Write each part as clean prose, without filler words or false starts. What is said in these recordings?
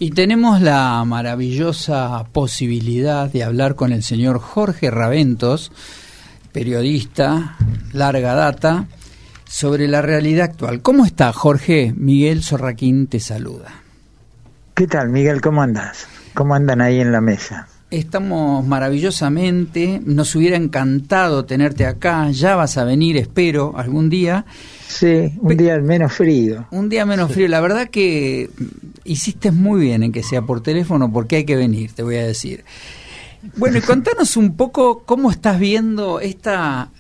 Y tenemos la maravillosa posibilidad de hablar con el señor Jorge Raventós, periodista, larga data, sobre la realidad actual. ¿Cómo está, Jorge? Miguel Sorraquín te saluda. ¿Qué tal, Miguel? ¿Cómo andás? ¿Cómo andan ahí en la mesa? Estamos maravillosamente, nos hubiera encantado tenerte acá, ya vas a venir, espero, algún día. Sí, un día menos frío. Un día menos frío, la verdad que hiciste muy bien en que sea por teléfono porque hay que venir, te voy a decir. Bueno, y contanos un poco cómo estás viendo esta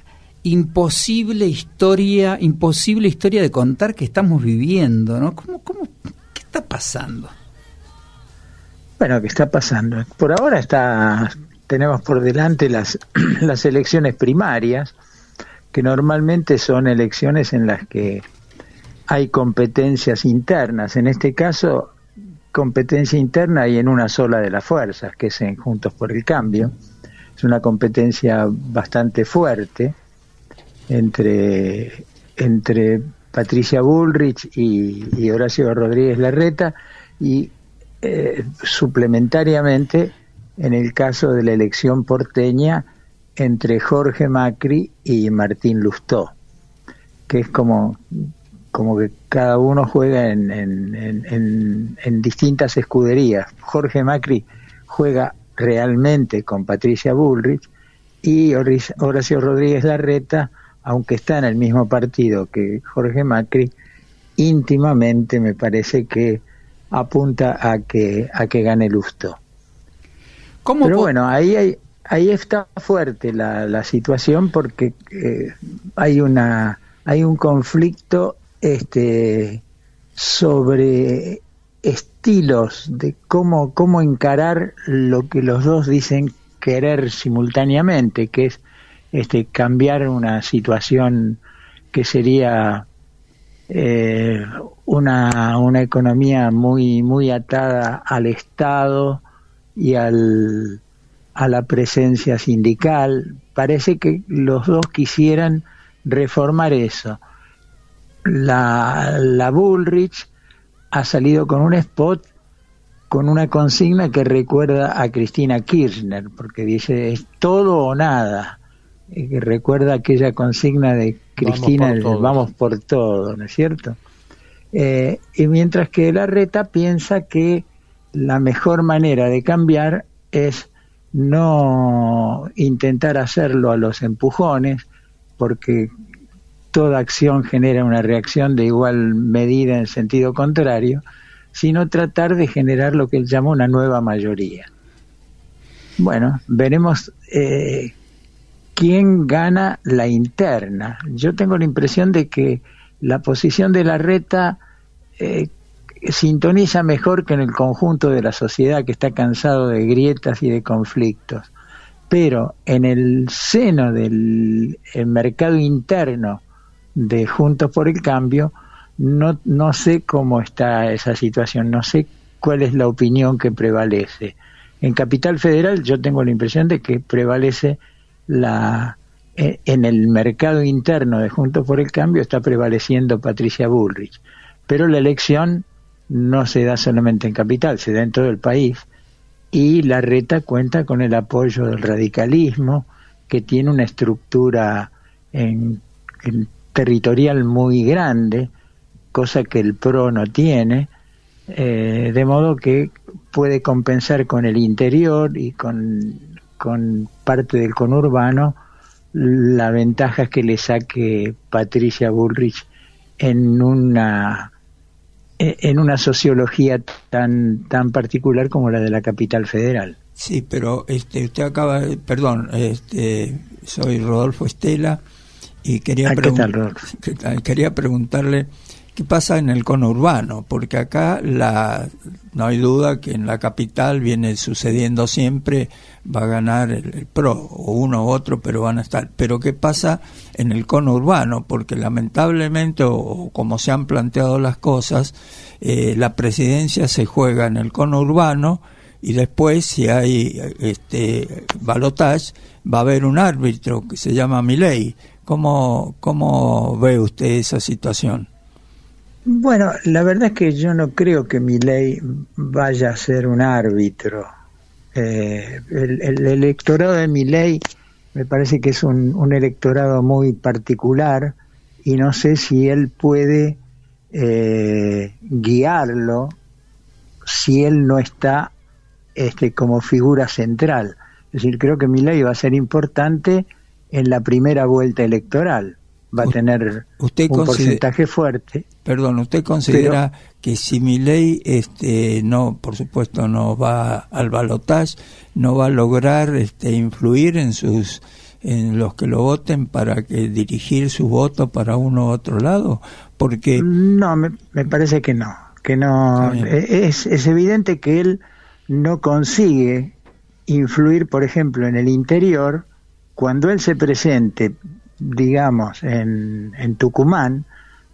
imposible historia de contar que estamos viviendo, ¿no? ¿Qué está pasando? Bueno, ¿qué está pasando? Por ahora tenemos por delante las elecciones primarias, que normalmente son elecciones en las que hay competencias internas. En este caso, competencia interna hay en una sola de las fuerzas, que es en Juntos por el Cambio. Es una competencia bastante fuerte entre Patricia Bullrich y Horacio Rodríguez Larreta, y suplementariamente, en el caso de la elección porteña, entre Jorge Macri y Martín Lustó, que es como que cada uno juega en distintas escuderías. Jorge Macri juega realmente con Patricia Bullrich, y Horacio Rodríguez Larreta, aunque está en el mismo partido que Jorge Macri, íntimamente me parece que apunta a que gane Lustó. Pero bueno, ahí está fuerte la situación, porque hay un conflicto sobre estilos de cómo encarar lo que los dos dicen querer simultáneamente, que es cambiar una situación que sería una economía muy atada al Estado y a la presencia sindical. Parece que los dos quisieran reformar eso. La Bullrich ha salido con un spot con una consigna que recuerda a Cristina Kirchner, porque dice es todo o nada, que recuerda aquella consigna de Cristina, vamos por todo, ¿no es cierto? Y mientras que Larreta piensa que la mejor manera de cambiar es no intentar hacerlo a los empujones, porque toda acción genera una reacción de igual medida en sentido contrario, sino tratar de generar lo que él llama una nueva mayoría. Bueno, veremos quién gana la interna. Yo tengo la impresión de que la posición de Larreta sintoniza mejor que en el conjunto de la sociedad, que está cansado de grietas y de conflictos. Pero en el seno del mercado interno de Juntos por el Cambio, no sé cómo está esa situación, no sé cuál es la opinión que prevalece. En Capital Federal yo tengo la impresión de que prevalece en el mercado interno de Juntos por el Cambio está prevaleciendo Patricia Bullrich, pero la elección no se da solamente en Capital, se da en todo el país, y Larreta cuenta con el apoyo del radicalismo, que tiene una estructura territorial muy grande, cosa que el PRO no tiene, de modo que puede compensar con el interior y con parte del conurbano la ventaja que le saque Patricia Bullrich en una sociología tan particular como la de la Capital Federal. Sí, pero usted acaba, soy Rodolfo Estela y quería preguntarle qué pasa en el conurbano, porque acá no hay duda que en la capital viene sucediendo siempre, va a ganar el PRO, o uno u otro, pero van a estar. Pero qué pasa en el conurbano, porque lamentablemente, o como se han planteado las cosas, la presidencia se juega en el conurbano, y después, si hay balotaje, va a haber un árbitro que se llama Milei. ¿Cómo ve usted esa situación? Bueno, la verdad es que yo no creo que Milei vaya a ser un árbitro. El electorado de Milei me parece que es un electorado muy particular y no sé si él puede guiarlo si él no está como figura central. Es decir, creo que Milei va a ser importante en la primera vuelta electoral. Va a tener un porcentaje fuerte. Perdón, ¿usted considera que si Milei no, por supuesto, no va al balotaje, no va a lograr influir en los que lo voten para que dirigir su voto para uno u otro lado? Porque no, me parece que no. Es evidente que él no consigue influir, por ejemplo, en el interior. Cuando él se presente, digamos, en Tucumán,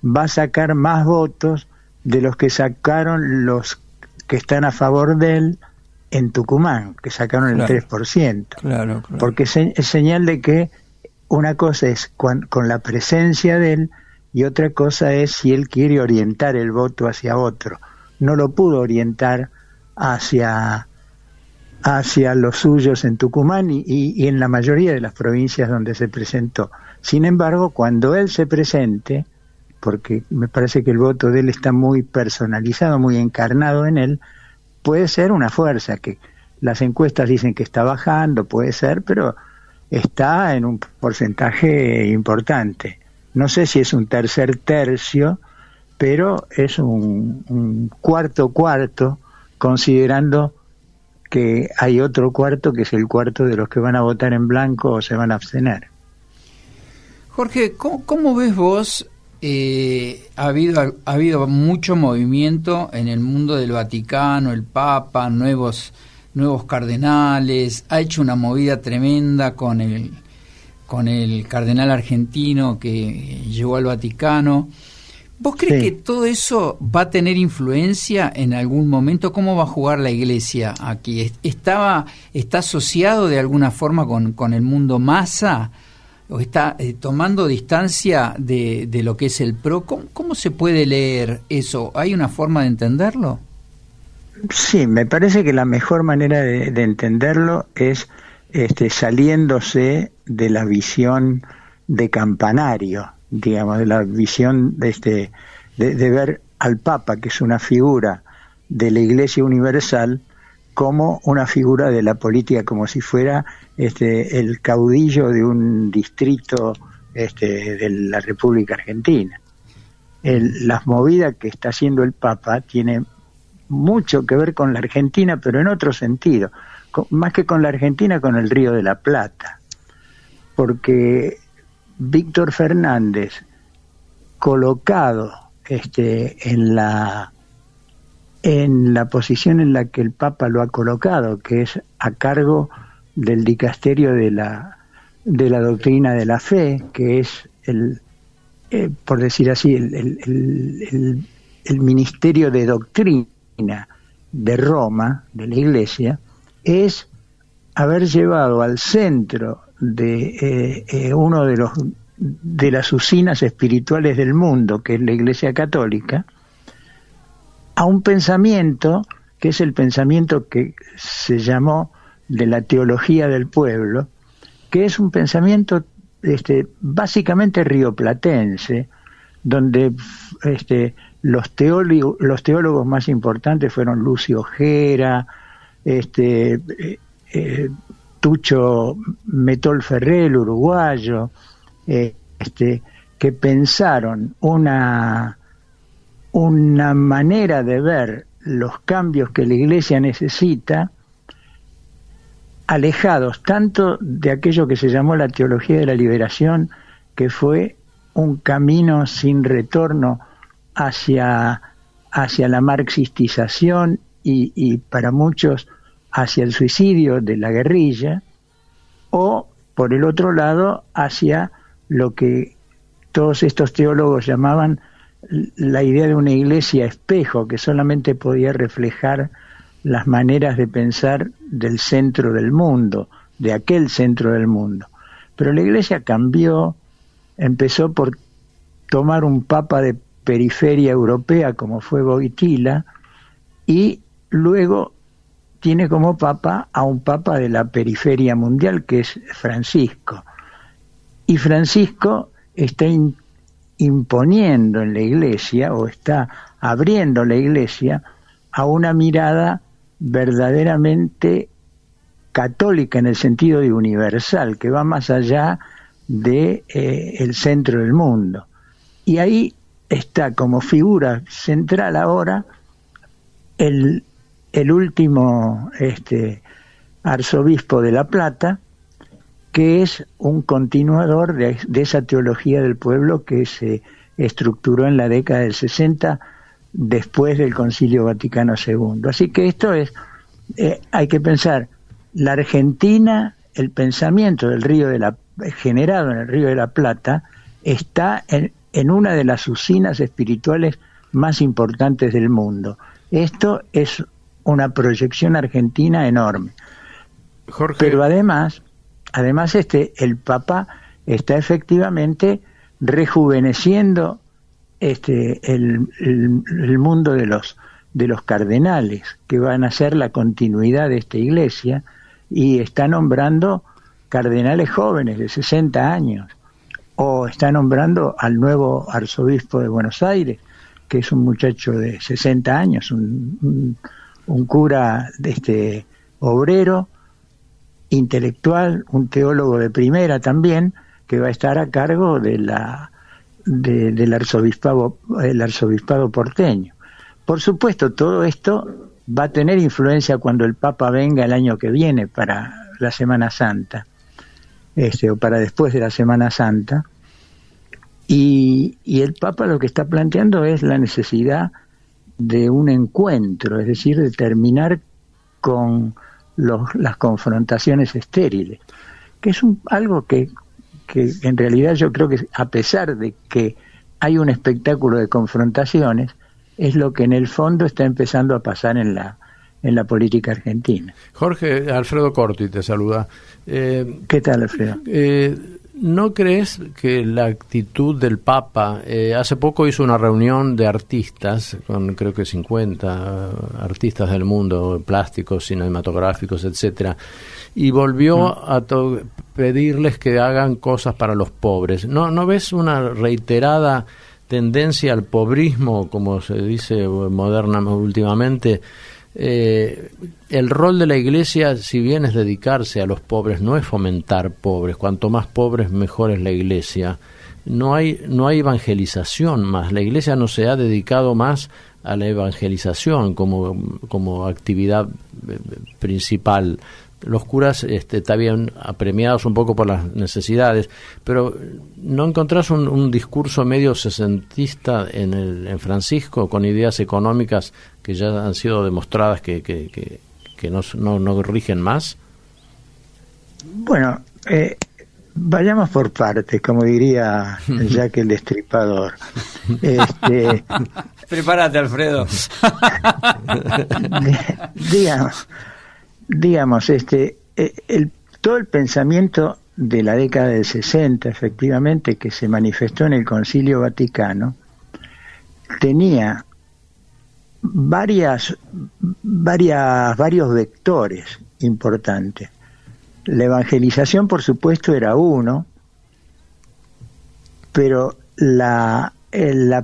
va a sacar más votos de los que sacaron los que están a favor de él en Tucumán, que sacaron el 3%. Claro. Porque es señal de que una cosa es con la presencia de él y otra cosa es si él quiere orientar el voto hacia otro. No lo pudo orientar hacia los suyos en Tucumán y en la mayoría de las provincias donde se presentó. Sin embargo, cuando él se presente, porque me parece que el voto de él está muy personalizado, muy encarnado en él, puede ser una fuerza, que las encuestas dicen que está bajando, puede ser, pero está en un porcentaje importante. No sé si es un tercer tercio, pero es un cuarto, considerando que hay otro cuarto que es el cuarto de los que van a votar en blanco o se van a abstener. Jorge, ¿cómo ves vos? Ha habido mucho movimiento en el mundo del Vaticano, el Papa, nuevos cardenales, ha hecho una movida tremenda con el cardenal argentino que llegó al Vaticano. ¿Vos crees que todo eso va a tener influencia en algún momento? ¿Cómo va a jugar la Iglesia aquí? ¿Está asociado de alguna forma con el mundo masa? ¿O está tomando distancia de lo que es el PRO? ¿Cómo se puede leer eso? ¿Hay una forma de entenderlo? Sí, me parece que la mejor manera de entenderlo es saliéndose de la visión de campanario, digamos, de la visión de ver al Papa, que es una figura de la Iglesia Universal, como una figura de la política, como si fuera el caudillo de un distrito de la República Argentina. Las movidas que está haciendo el Papa tiene mucho que ver con la Argentina, pero en otro sentido, más que con la Argentina, con el Río de la Plata, porque Víctor Fernández, colocado en la posición en la que el Papa lo ha colocado, que es a cargo del dicasterio de la doctrina de la fe, que es por decir así, el ministerio de doctrina de Roma, de la Iglesia, es haber llevado al centro de uno de las usinas espirituales del mundo, que es la Iglesia Católica, a un pensamiento que es el pensamiento que se llamó de la teología del pueblo, que es un pensamiento básicamente rioplatense, donde los teólogos más importantes fueron Lucio Gera, Tucho Metol Ferrer, el uruguayo, que pensaron una manera de ver los cambios que la Iglesia necesita, alejados tanto de aquello que se llamó la teología de la liberación, que fue un camino sin retorno hacia la marxistización y para muchos hacia el suicidio de la guerrilla, o por el otro lado hacia lo que todos estos teólogos llamaban la idea de una iglesia espejo, que solamente podía reflejar las maneras de pensar del centro del mundo, de aquel centro del mundo. Pero la Iglesia cambió, empezó por tomar un papa de periferia europea como fue Wojtyla, y luego tiene como papa a un papa de la periferia mundial que es Francisco. Y Francisco está imponiendo en la Iglesia, o está abriendo la Iglesia a una mirada verdaderamente católica en el sentido de universal, que va más allá de el centro del mundo. Y ahí está como figura central ahora el último arzobispo de La Plata, que es un continuador de esa teología del pueblo que se estructuró en la década del 60 después del Concilio Vaticano II. Así que esto es, hay que pensar, la Argentina, el pensamiento del generado en el Río de la Plata, está en una de las usinas espirituales más importantes del mundo. Esto es una proyección argentina enorme. Jorge. Pero además el Papa está efectivamente rejuveneciendo el mundo de los cardenales, que van a ser la continuidad de esta iglesia, y está nombrando cardenales jóvenes de 60 años, o está nombrando al nuevo arzobispo de Buenos Aires, que es un muchacho de 60 años, un cura obrero, intelectual, un teólogo de primera también, que va a estar a cargo del arzobispado porteño. Por supuesto, todo esto va a tener influencia cuando el Papa venga el año que viene para la Semana Santa, o para después de la Semana Santa, y el Papa lo que está planteando es la necesidad de un encuentro, es decir, de terminar con las confrontaciones estériles, que es algo que en realidad yo creo que, a pesar de que hay un espectáculo de confrontaciones, es lo que en el fondo está empezando a pasar en la política argentina. Jorge, Alfredo Corti te saluda. ¿Qué tal, Alfredo? ¿No crees que la actitud del Papa, hace poco hizo una reunión de artistas, con creo que 50 artistas del mundo, plásticos, cinematográficos, etcétera, y volvió a pedirles que hagan cosas para los pobres? ¿No ves una reiterada tendencia al pobrismo, como se dice modernamente últimamente? El rol de la Iglesia, si bien es dedicarse a los pobres, no es fomentar pobres. Cuanto más pobres, mejor es la Iglesia. No hay evangelización más. La Iglesia no se ha dedicado más a la evangelización como actividad principal. Los curas está bien apremiados un poco por las necesidades, pero ¿no encontrás un discurso medio sesentista en Francisco, con ideas económicas que ya han sido demostradas que no rigen más? Bueno, vayamos por partes, como diría Jack el Destripador. Prepárate, Alfredo. Digamos, todo el pensamiento de la década del 60, efectivamente, que se manifestó en el Concilio Vaticano, tenía varios vectores importantes. La evangelización, por supuesto, era uno, pero la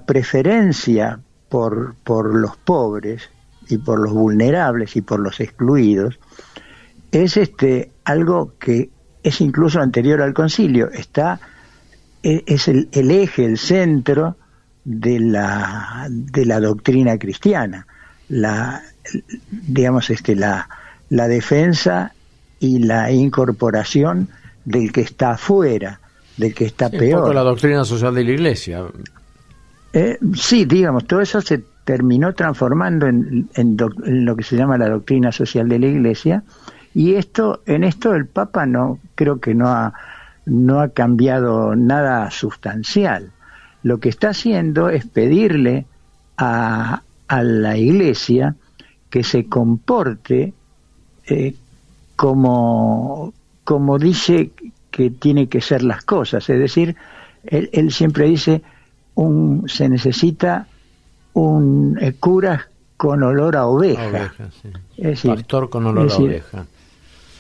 preferencia por los pobres y por los vulnerables y por los excluidos es algo que es incluso anterior al concilio. Es el eje, el centro de la doctrina cristiana, la defensa y la incorporación del que está afuera, del que está peor. Un poco la doctrina social de la Iglesia. Sí, digamos, todo eso se terminó transformando en lo que se llama la doctrina social de la Iglesia, y en esto el Papa creo que no ha cambiado nada sustancial. Lo que está haciendo es pedirle a la Iglesia que se comporte como dice que tiene que ser las cosas. Es decir, él siempre dice, se necesita un cura con olor a oveja. Sí. Es decir, pastor con olor a oveja.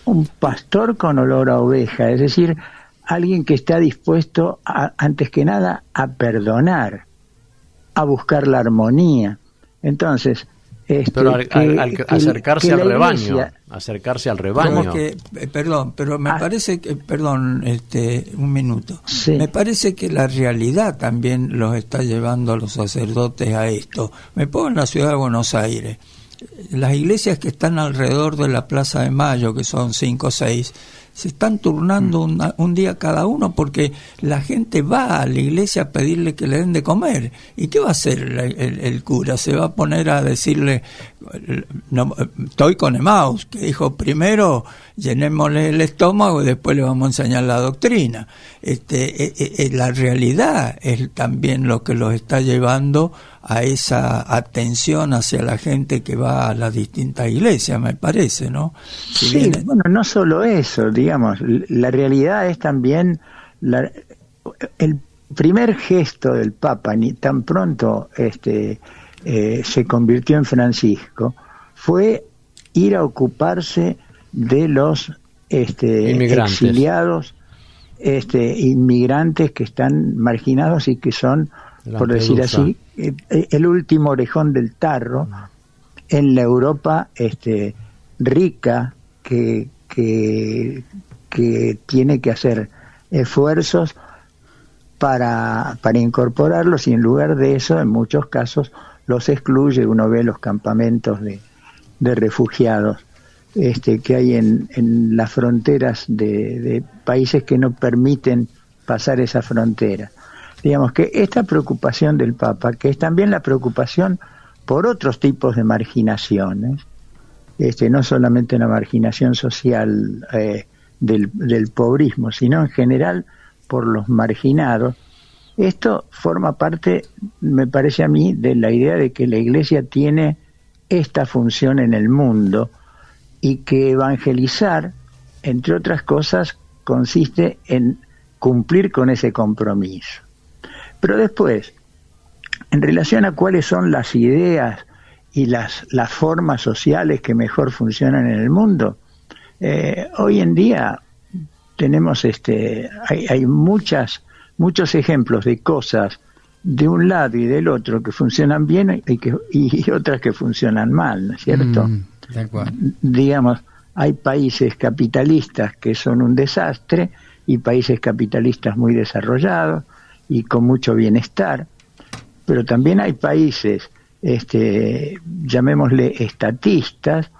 Un pastor con olor a oveja, es decir, alguien que está dispuesto antes que nada a perdonar, a buscar la armonía. Entonces, pero acercarse al rebaño, acercarse al rebaño. Perdón, pero me parece que, un minuto. Sí. Me parece que la realidad también los está llevando a los sacerdotes a esto. Me pongo en la ciudad de Buenos Aires. Las iglesias que están alrededor de la Plaza de Mayo, que son 5 o 6, se están turnando un día cada uno, porque la gente va a la iglesia a pedirle que le den de comer. ¿Y qué va a hacer el cura? Se va a poner a decirle, no, estoy con Emmaus, que dijo, primero llenémosle el estómago y después le vamos a enseñar la doctrina. La realidad es también lo que los está llevando a esa atención hacia la gente que va a las distintas iglesias, me parece, ¿no? Sí, bueno, no solo eso, digamos, la realidad es también el primer gesto del Papa, ni tan pronto se convirtió en Francisco, fue ir a ocuparse de los exiliados, inmigrantes que están marginados y que son, por decir así, el último orejón del tarro en la Europa rica, que tiene que hacer esfuerzos para incorporarlos, y en lugar de eso, en muchos casos, los excluye. Uno ve los campamentos de refugiados que hay en las fronteras de países que no permiten pasar esa frontera. Digamos que esta preocupación del Papa, que es también la preocupación por otros tipos de marginaciones, no solamente la marginación social del pobrismo, sino en general por los marginados, esto forma parte, me parece a mí, de la idea de que la Iglesia tiene esta función en el mundo, y que evangelizar, entre otras cosas, consiste en cumplir con ese compromiso. Pero después, en relación a cuáles son las ideas y las formas sociales que mejor funcionan en el mundo, hoy en día tenemos hay muchos ejemplos de cosas de un lado y del otro que funcionan bien y otras que funcionan mal, ¿no es cierto? De acuerdo. Digamos, hay países capitalistas que son un desastre y países capitalistas muy desarrollados y con mucho bienestar, pero también hay países, llamémosle estatistas,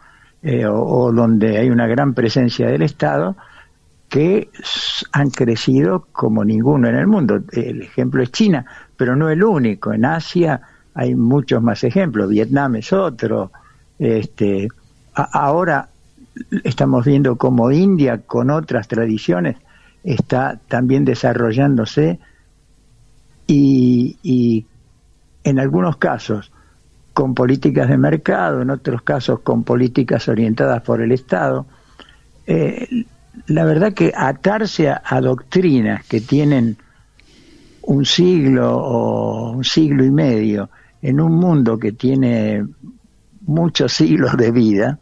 o donde hay una gran presencia del Estado, que han crecido como ninguno en el mundo. El ejemplo es China, pero no el único. En Asia hay muchos más ejemplos. Vietnam es otro. Ahora estamos viendo cómo India, con otras tradiciones, está también desarrollándose, y en algunos casos con políticas de mercado, en otros casos con políticas orientadas por el Estado. La verdad que atarse a doctrinas que tienen un siglo o un siglo y medio en un mundo que tiene muchos siglos de vida,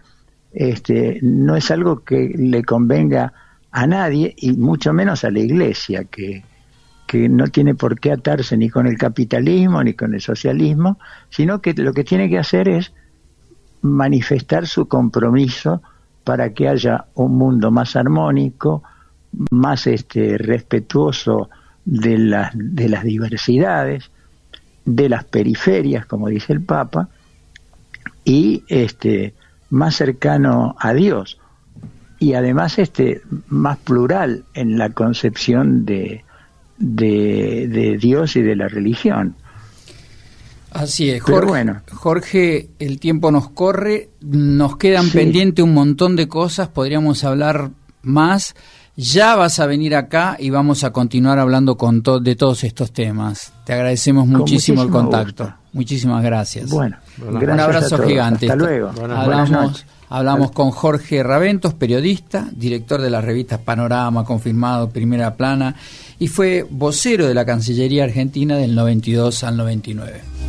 no es algo que le convenga a nadie, y mucho menos a la Iglesia, que no tiene por qué atarse ni con el capitalismo ni con el socialismo, sino que lo que tiene que hacer es manifestar su compromiso para que haya un mundo más armónico, más respetuoso de las diversidades, de las periferias, como dice el Papa, y más cercano a Dios, y además más plural en la concepción de Dios y de la religión. Así es, Jorge. Pero bueno, Jorge, el tiempo nos corre, nos quedan pendientes un montón de cosas, podríamos hablar más. Ya vas a venir acá y vamos a continuar hablando de todos estos temas. Te agradecemos muchísimo el contacto. Gusto. Muchísimas gracias. Bueno, gracias un abrazo a todos. gigante. Hasta luego. Buenas noches. Hablamos con Jorge Raventos, periodista, director de las revistas Panorama, Confirmado, Primera Plana, y fue vocero de la Cancillería Argentina del 92 al 99.